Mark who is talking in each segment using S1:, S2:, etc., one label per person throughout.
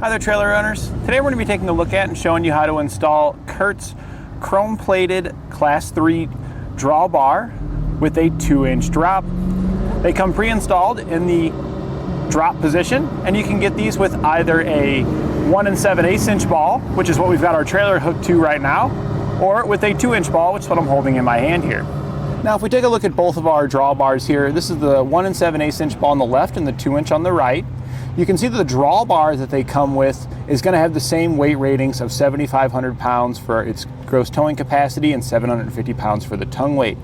S1: Hi there, trailer owners. Today we're going to be taking a look at and showing you how to install Curt's chrome-plated Class 3 drawbar with a 2-inch drop. They come pre-installed in the drop position, and you can get these with either a 1 7/8 inch ball, which is what we've got our trailer hooked to right now, or with a 2-inch ball, which is what I'm holding in my hand here. Now, if we take a look at both of our drawbars here, this is the 1 7/8 inch ball on the left and the 2-inch on the right. You can see that the drawbar that they come with is going to have the same weight ratings of 7,500 pounds for its gross towing capacity and 750 pounds for the tongue weight.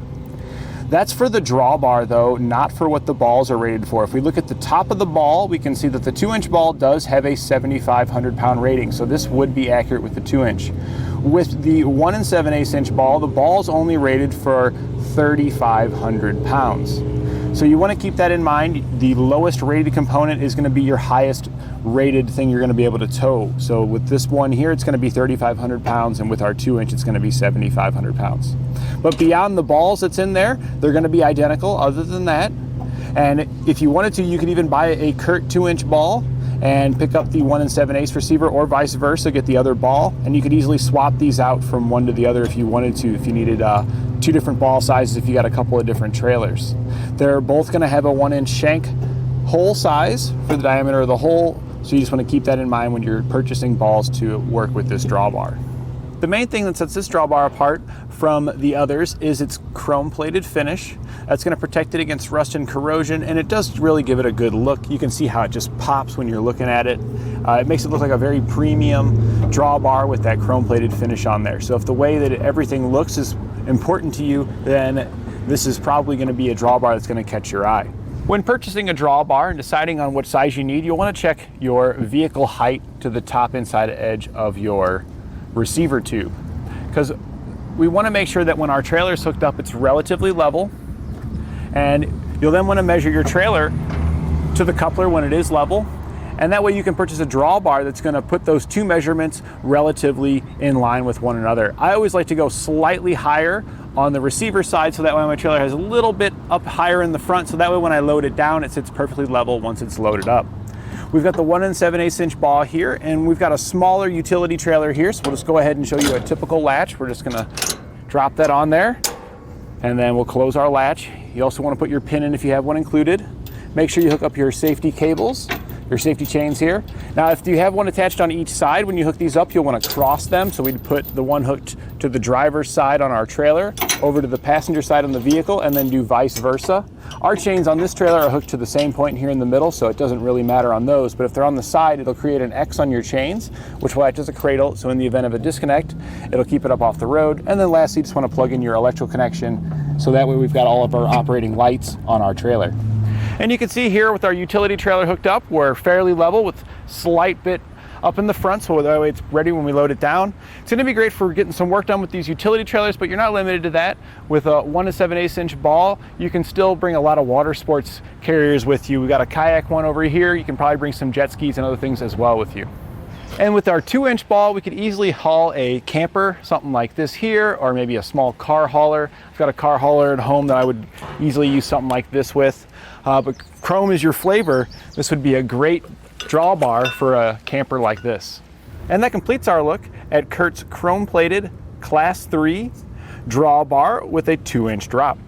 S1: That's for the drawbar though, not for what the balls are rated for. If we look at the top of the ball, we can see that the 2-inch ball does have a 7,500 pound rating, so this would be accurate with the 2-inch. With the 1 7/8 inch ball, the ball is only rated for 3,500 pounds. So you want to keep that in mind. The lowest rated component is going to be your highest rated thing you're going to be able to tow. So with this one here, it's going to be 3,500 pounds, and with our 2-inch, it's going to be 7,500 pounds. But beyond the balls that's in there, they're going to be identical other than that. And if you wanted to, you could even buy a Curt 2-inch ball and pick up the 1 7/8 receiver, or vice versa, get the other ball, and you could easily swap these out from one to the other if you wanted to, if you needed 2 different ball sizes, if you got a couple of different trailers. They're both going to have a 1-inch shank hole size for the diameter of the hole, so you just want to keep that in mind when you're purchasing balls to work with this drawbar. The main thing that sets this drawbar apart from the others is its chrome-plated finish. That's going to protect it against rust and corrosion, and it does really give it a good look. You can see how it just pops when you're looking at it. It makes it look like a very premium drawbar with that chrome-plated finish on there. So if the way that everything looks is important to you, then this is probably going to be a drawbar that's going to catch your eye. When purchasing a drawbar and deciding on what size you need, you'll want to check your vehicle height to the top inside edge of your receiver tube, because we want to make sure that when our trailer is hooked up, it's relatively level, and you'll then want to measure your trailer to the coupler when it is level, and that way you can purchase a drawbar that's going to put those two measurements relatively in line with one another. I always like to go slightly higher on the receiver side, so that way my trailer has a little bit up higher in the front, so that way when I load it down, it sits perfectly level once it's loaded up. We've got the 1 7/8 inch ball here, and we've got a smaller utility trailer here, so we'll just go ahead and show you a typical latch. We're just gonna drop that on there, and then we'll close our latch. You also want to put your pin in if you have one included. Make sure you hook up your safety cables, your safety chains here. Now, if you have one attached on each side, when you hook these up, you'll want to cross them. So we'd put the one hooked to the driver's side on our trailer over to the passenger side on the vehicle, and then do vice versa. Our chains on this trailer are hooked to the same point here in the middle, so it doesn't really matter on those, but if they're on the side, it'll create an X on your chains, which will act as a cradle, so in the event of a disconnect, it'll keep it up off the road. And then lastly, you just want to plug in your electrical connection, so that way we've got all of our operating lights on our trailer. And you can see here with our utility trailer hooked up, we're fairly level with slight bit up in the front, so that way it's ready when we load it down. It's going to be great for getting some work done with these utility trailers, but you're not limited to that. With a 1 7/8 inch ball, you can still bring a lot of water sports carriers with you. We've got a kayak one over here. You can probably bring some jet skis and other things as well with you. And with our 2-inch ball, we could easily haul a camper, something like this here, or maybe a small car hauler. I've got a car hauler at home that I would easily use something like this with. But chrome is your flavor. This would be a great drawbar for a camper like this. And that completes our look at Curt's chrome-plated Class 3 drawbar with a 2-inch drop.